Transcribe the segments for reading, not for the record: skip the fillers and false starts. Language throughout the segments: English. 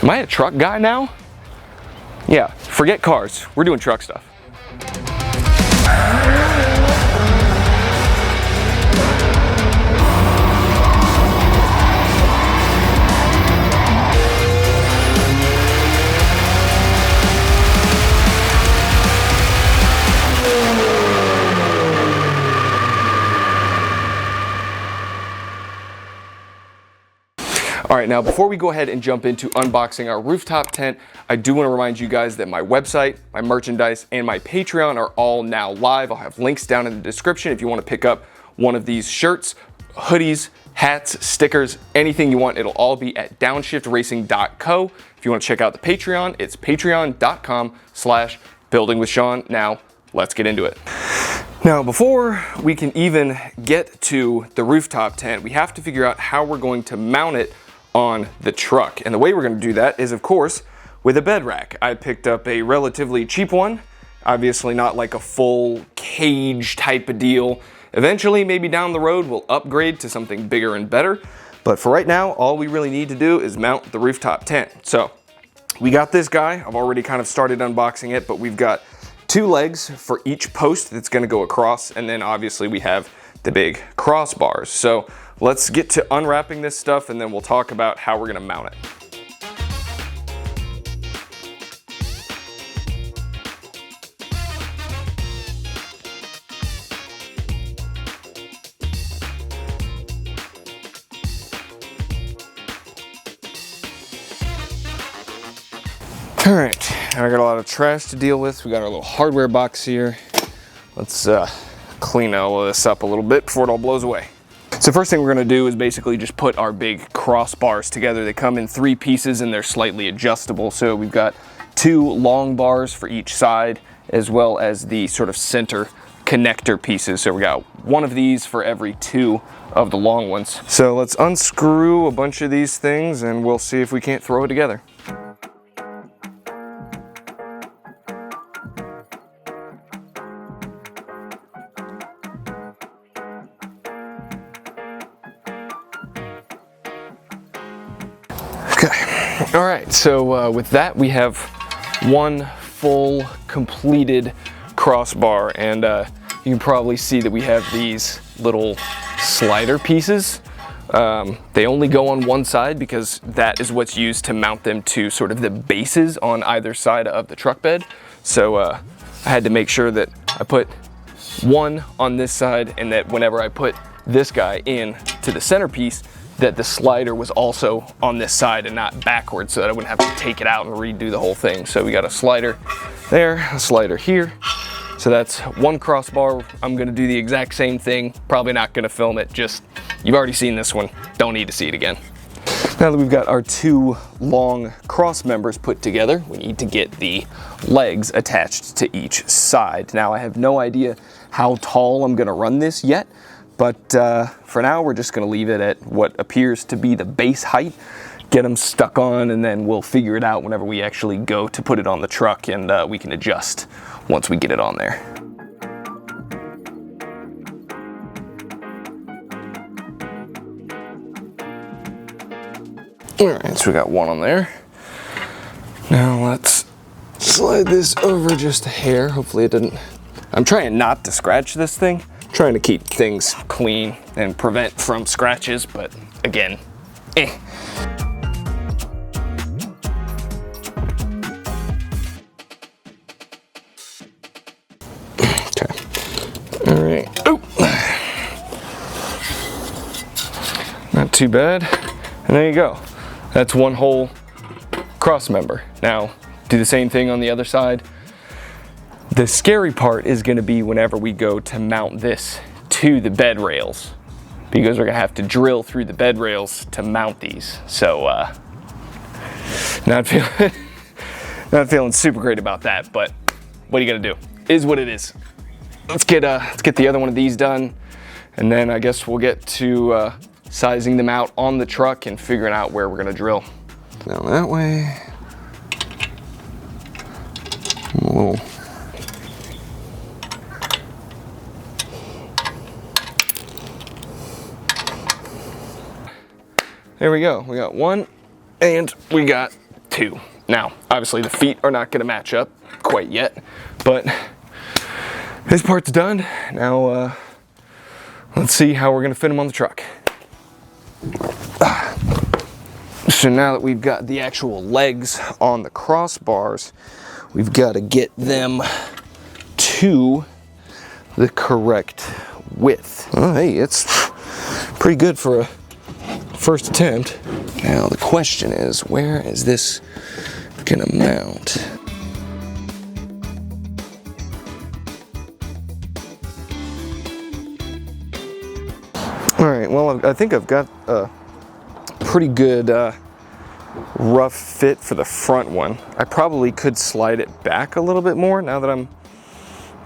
Am I a truck guy now? Yeah, forget cars. We're doing truck stuff. All right, now before we go ahead and jump into unboxing our rooftop tent, I do want to remind you guys that my website, my merchandise, and my Patreon are all now live. I'll have links down in the description if you want to pick up one of these shirts, hoodies, hats, stickers, anything you want. It'll all be at downshiftracing.co. If you want to check out the Patreon, it's patreon.com/buildingwithsean. Now, let's get into it. Now, before we can even get to the rooftop tent, we have to figure out how we're going to mount it on the truck. And the way we're going to do that is, of course, with a bed rack. I picked up a relatively cheap one, obviously not like a full cage type of deal. Eventually, maybe down the road, we'll upgrade to something bigger and better. But for right now, all we really need to do is mount the rooftop tent. So we got this guy. I've already kind of started unboxing it, but we've got 2 legs for each post that's going to go across, and then obviously we have the big crossbars. So let's get to unwrapping this stuff, and then we'll talk about how we're going to mount it. All right, I got a lot of trash to deal with. We got our little hardware box here. Let's clean all of this up a little bit before it all blows away. So first thing we're gonna do is basically just put our big crossbars together. They come in 3 pieces and they're slightly adjustable. So we've got 2 long bars for each side, as well as the sort of center connector pieces. So we got 1 of these for every 2 of the long ones. So let's unscrew a bunch of these things and we'll see if we can't throw it together. All right, so with that, we have 1 full completed crossbar, and you can probably see that we have these little slider pieces. They only go on one side because that is what's used to mount them to sort of the bases on either side of the truck bed. So I had to make sure that I put 1 on this side, and that whenever I put this guy in to the centerpiece, that the slider was also on this side and not backwards, so that I wouldn't have to take it out and redo the whole thing. So we got a slider there, a slider here. So that's 1 crossbar. I'm gonna do the exact same thing. Probably not gonna film it, just, you've already seen this one. Don't need to see it again. Now that we've got our 2 long cross members put together, we need to get the legs attached to each side. Now I have no idea how tall I'm gonna run this yet, but for now, we're just gonna leave it at what appears to be the base height, get them stuck on, and then we'll figure it out whenever we actually go to put it on the truck, and we can adjust once we get it on there. All right, so we got 1 on there. Now let's slide this over just a hair. Hopefully it didn't, I'm trying not to scratch this thing. Trying to keep things clean and prevent from scratches, but again, eh. Okay, all right, oh, not too bad, and there you go. That's 1 whole cross member. Now, do the same thing on the other side. The scary part is going to be whenever we go to mount this to the bed rails, because we're going to have to drill through the bed rails to mount these. So not feeling super great about that, but what are you going to do? Is what it is. Let's get the other one of these done, and then I guess we'll get to sizing them out on the truck and figuring out where we're going to drill. Now that way. Whoa. There we go. We got 1 and we got 2. Now, obviously the feet are not gonna match up quite yet, but this part's done. Now, let's see how we're gonna fit them on the truck. So now that we've got the actual legs on the crossbars, we've got to get them to the correct width. Oh, hey, it's pretty good for a first attempt. Now the question is, where is this gonna mount? All right, well, I think I've got a pretty good rough fit for the front one. I probably could slide it back a little bit more now that I'm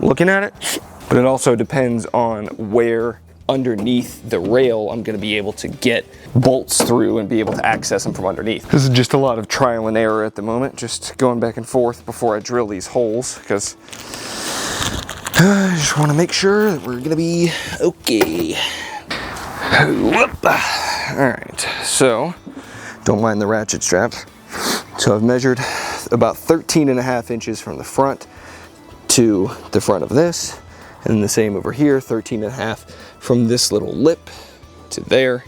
looking at it, but it also depends on where underneath the rail I'm gonna be able to get bolts through and be able to access them from underneath. This is just a lot of trial and error at the moment, just going back and forth before I drill these holes, because I just wanna make sure that we're gonna be okay. Whoop. All right, so don't mind the ratchet straps. So I've measured about 13.5 inches from the front to the front of this, and the same over here, 13.5 from this little lip to there.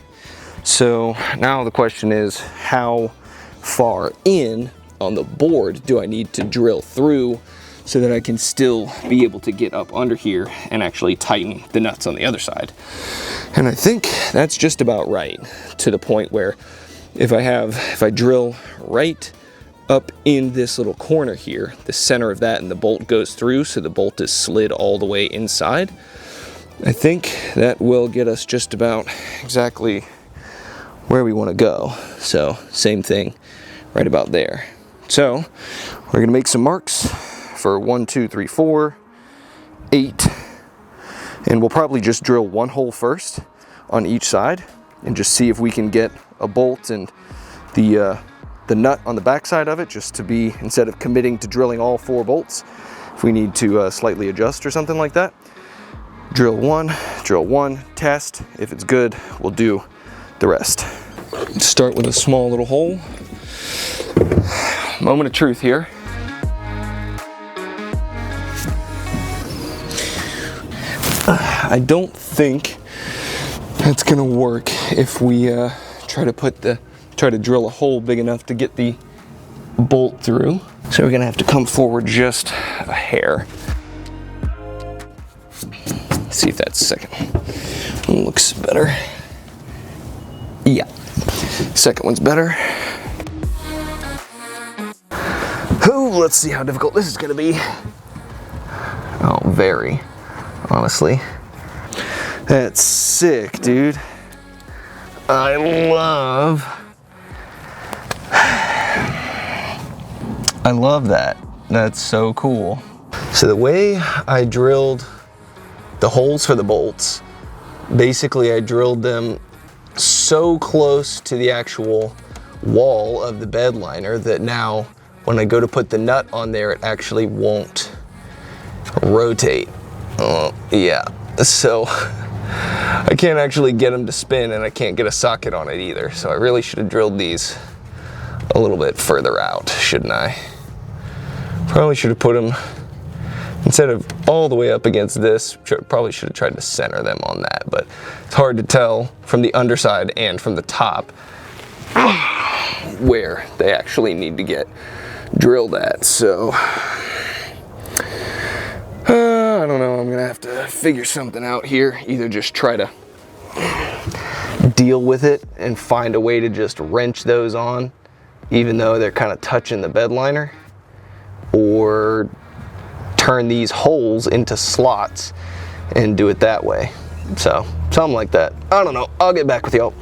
So now the question is, how far in on the board do I need to drill through so that I can still be able to get up under here and actually tighten the nuts on the other side? And I think that's just about right, to the point where if I drill right up in this little corner here, the center of that, and the bolt goes through, so the bolt is slid all the way inside, I think that will get us just about exactly where we want to go. So same thing right about there. So we're gonna make some marks for 1, 2, 3, 4, 8, and we'll probably just drill one hole first on each side and just see if we can get a bolt and the nut on the back side of it, just to be, instead of committing to drilling all 4 bolts, if we need to slightly adjust or something like that. Drill one, test. If it's good, we'll do the rest. Start with a small little hole. Moment of truth here. I don't think that's gonna work if we try to drill a hole big enough to get the bolt through. So we're gonna have to come forward just a hair. See if that second one looks better. Yeah, second one's better. Oh, let's see how difficult this is gonna be. Oh, very, honestly. That's sick, dude. I love that. That's so cool. So the way I drilled the holes for the bolts, basically I drilled them so close to the actual wall of the bed liner that now when I go to put the nut on there, it actually won't rotate. Oh, yeah. So I can't actually get them to spin, and I can't get a socket on it either. So I really should have drilled these a little bit further out, shouldn't I? Probably should have put them, instead of all the way up against this, probably should have tried to center them on that, but it's hard to tell from the underside and from the top where they actually need to get drilled at. So I don't know, I'm gonna have to figure something out here. Either just try to deal with it and find a way to just wrench those on, even though they're kind of touching the bed liner, or turn these holes into slots and do it that way. So something like that. I don't know, I'll get back with y'all.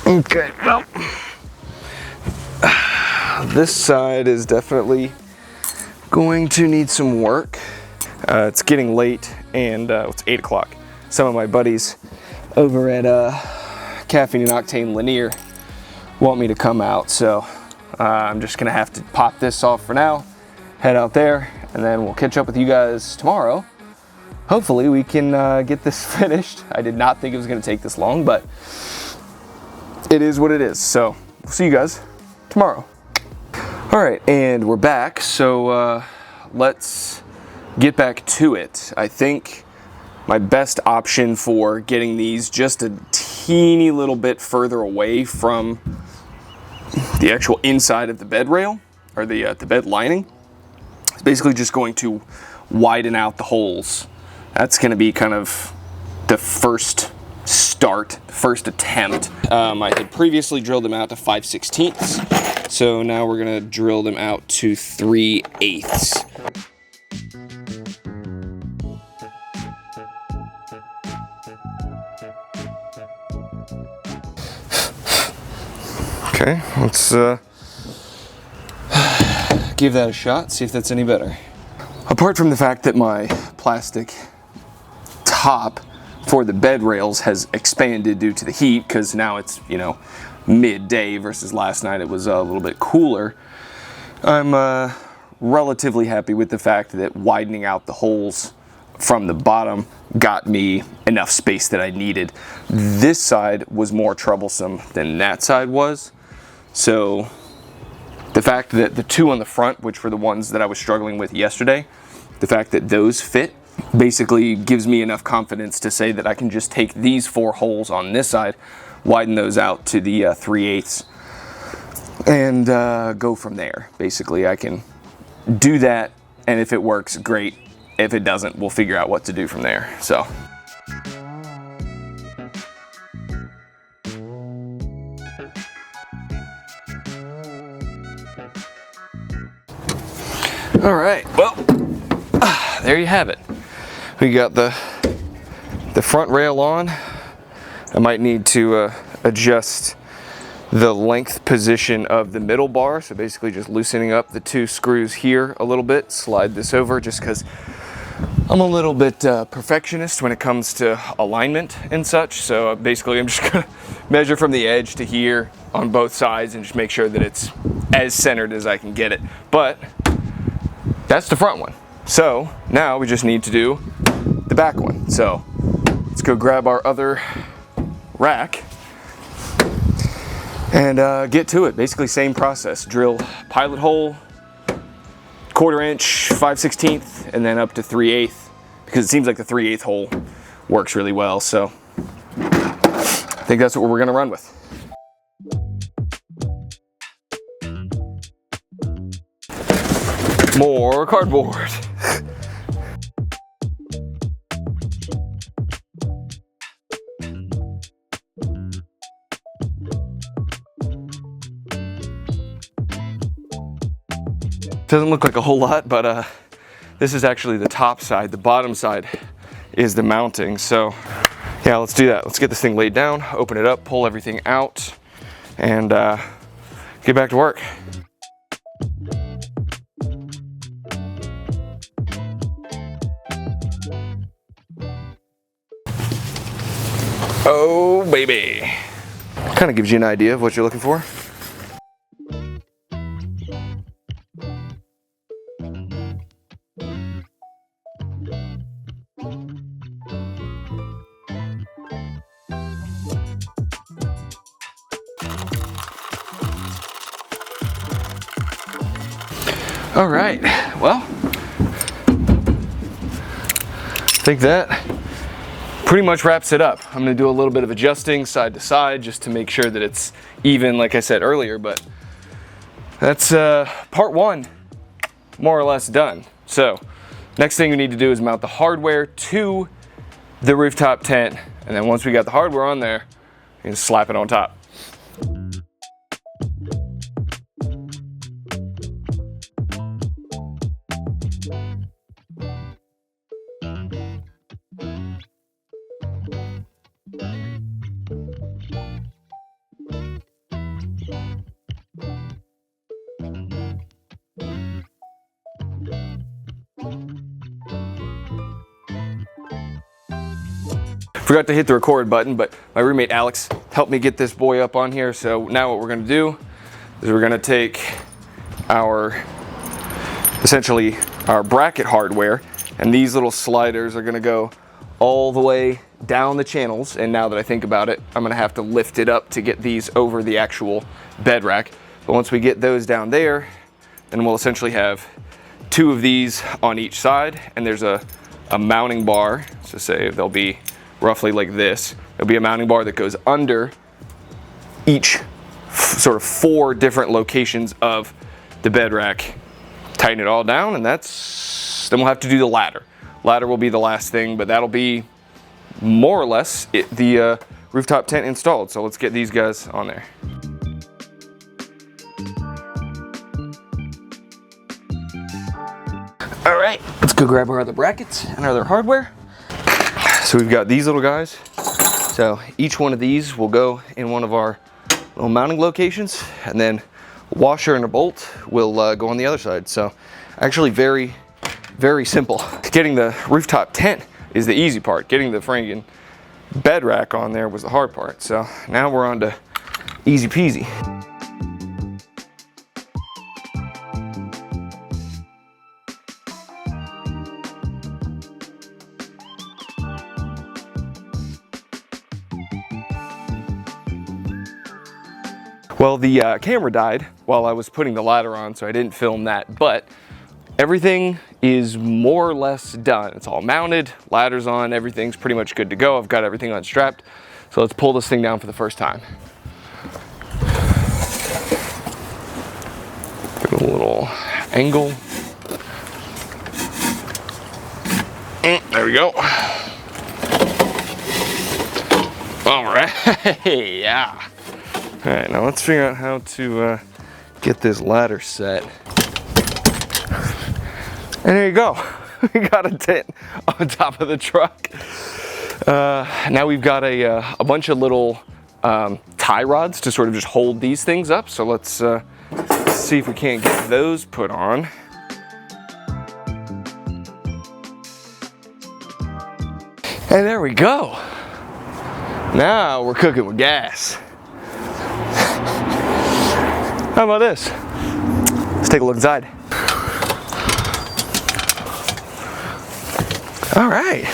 Okay, well, this side is definitely going to need some work. It's getting late, and it's 8 o'clock. Some of my buddies over at Caffeine and Octane Lanier want me to come out, so I'm just gonna have to pop this off for now, head out there, and then we'll catch up with you guys tomorrow. Hopefully we can get this finished. I did not think it was gonna take this long, but it is what it is. So we'll see you guys tomorrow. All right, and we're back. So let's get back to it. I think my best option for getting these just a teeny little bit further away from the actual inside of the bed rail, or the bed lining, is basically just going to widen out the holes. That's going to be kind of the first start, first attempt. I had previously drilled them out to 5/16, so now we're going to drill them out to 3/8. Okay, let's give that a shot, see if that's any better. Apart from the fact that my plastic top for the bed rails has expanded due to the heat, because now it's, you know, midday versus last night it was a little bit cooler, I'm relatively happy with the fact that widening out the holes from the bottom got me enough space that I needed. This side was more troublesome than that side was. So the fact that the two on the front, which were the ones that I was struggling with yesterday, the fact that those fit basically gives me enough confidence to say that I can just take these 4 holes on this side, widen those out to the 3/8, and go from there. Basically, I can do that, and if it works, great. If it doesn't, we'll figure out what to do from there. So. All right, well, there you have it. We got the front rail on. I might need to adjust the length position of the middle bar. So basically just loosening up the 2 screws here a little bit, slide this over just because I'm a little bit perfectionist when it comes to alignment and such. So basically I'm just gonna measure from the edge to here on both sides and just make sure that it's as centered as I can get it. But that's the front one. So now we just need to do the back one. So let's go grab our other rack and get to it. Basically same process. Drill pilot hole, 1/4 inch, 5/16, and then up to 3/8, because it seems like the 3/8 hole works really well. So I think that's what we're gonna run with. More cardboard. Doesn't look like a whole lot, but this is actually the top side. The bottom side is the mounting. So yeah, let's do that. Let's get this thing laid down, open it up, pull everything out, and get back to work. Oh, baby. Kind of gives you an idea of what you're looking for. All right, well, I think that pretty much wraps it up. I'm gonna do a little bit of adjusting side to side just to make sure that it's even, like I said earlier, but that's part 1 more or less done. So next thing we need to do is mount the hardware to the rooftop tent, and then once we got the hardware on there, you can slap it on top. Forgot to hit the record button, but my roommate Alex helped me get this boy up on here. So now what we're gonna do is we're gonna take essentially our bracket hardware, and these little sliders are gonna go all the way down the channels, and now that I think about it, I'm gonna have to lift it up to get these over the actual bed rack. But once we get those down there, then we'll essentially have 2 of these on each side, and there's a mounting bar. So say they'll be roughly like this. There'll be a mounting bar that goes under each sort of 4 different locations of the bed rack. Tighten it all down, and then we'll have to do the ladder. Ladder will be the last thing, but that'll be more or less the rooftop tent installed. So let's get these guys on there. All right, let's go grab our other brackets and our other hardware. So we've got these little guys. So each one of these will go in one of our little mounting locations, and then a washer and a bolt will go on the other side. So actually very, very simple. Getting the rooftop tent is the easy part. Getting the friggin' bed rack on there was the hard part. So now we're on to easy peasy. Well, the camera died while I was putting the ladder on, so I didn't film that, but everything is more or less done. It's all mounted, ladder's on, everything's pretty much good to go. I've got everything unstrapped, so let's pull this thing down for the first time. Give it a little angle. There we go. All right, yeah. All right, now let's figure out how to get this ladder set. And there you go. We got a tent on top of the truck. Now we've got a bunch of little tie rods to sort of just hold these things up. So let's see if we can't get those put on. And there we go. Now we're cooking with gas. How about this? Let's take a look inside. All right,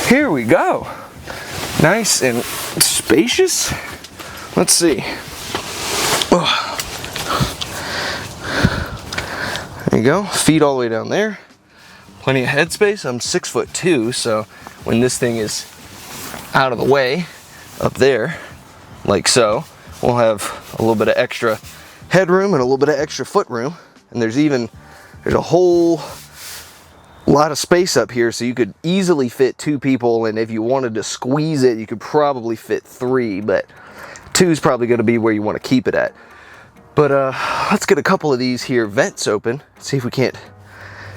here we go. Nice and spacious. Let's see. Oh. There you go, feet all the way down there. Plenty of headspace. I'm 6'2", so when this thing is out of the way up there, like so, we'll have a little bit of extra headroom and a little bit of extra foot room. And there's a whole lot of space up here, so you could easily fit 2 people, and if you wanted to squeeze it, you could probably fit 3, but 2 is probably going to be where you want to keep it at. But let's get a couple of these here vents open, see if we can't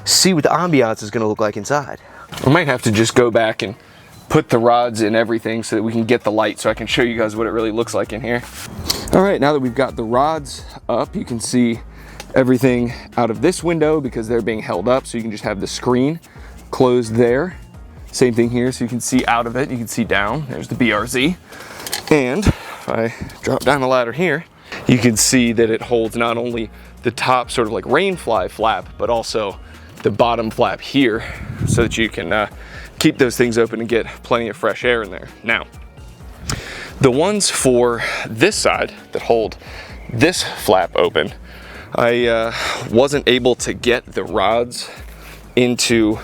see what the ambiance is going to look like inside. I might have to just go back and put the rods in everything so that we can get the light, so I can show you guys what it really looks like in here. All right, now that we've got the rods up, you can see everything out of this window because they're being held up, so you can just have the screen closed there. Same thing here, so you can see out of it, you can see down. There's the BRZ. And if I drop down the ladder here, you can see that it holds not only the top sort of like rainfly flap, but also the bottom flap here, so that you can keep those things open and get plenty of fresh air in there. Now, the ones for this side that hold this flap open, I wasn't able to get the rods into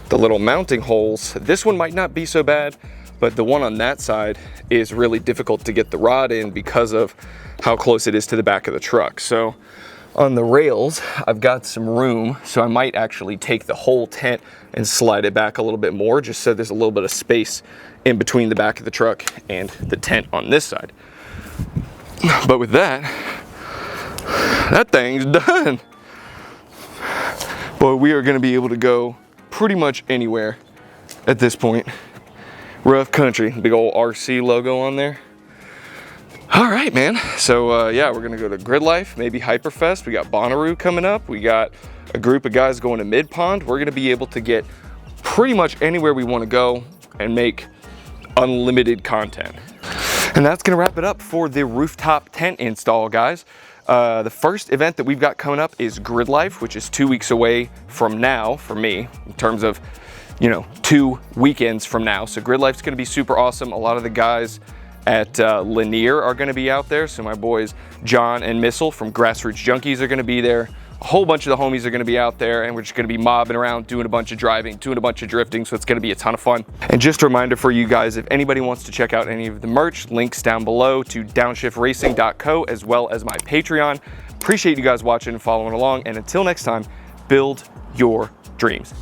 the little mounting holes. This one might not be so bad, but the one on that side is really difficult to get the rod in because of how close it is to the back of the truck. So on the rails, I've got some room, so I might actually take the whole tent and slide it back a little bit more, just so there's a little bit of space in between the back of the truck and the tent on this side. But with that thing's done. Boy, we are gonna be able to go pretty much anywhere at this point. Rough country, big old RC logo on there. All right, man. So yeah, we're gonna go to Gridlife, maybe Hyperfest. We got Bonnaroo coming up. We got a group of guys going to Mid Pond. We're gonna be able to get pretty much anywhere we wanna go and make unlimited content. And that's gonna wrap it up for the rooftop tent install, guys. The first event that we've got coming up is Gridlife, which is 2 weeks away from now for me, in terms of you know, 2 weekends from now. So Gridlife's gonna be super awesome. A lot of the guys at Lanier are gonna be out there. So my boys John and Missile from Grassroots Junkies are gonna be there. A whole bunch of the homies are gonna be out there, and we're just gonna be mobbing around, doing a bunch of driving, doing a bunch of drifting, so it's gonna be a ton of fun. And just a reminder for you guys, if anybody wants to check out any of the merch, links down below to downshiftracing.co, as well as my Patreon. Appreciate you guys watching and following along, and until next time, build your dreams.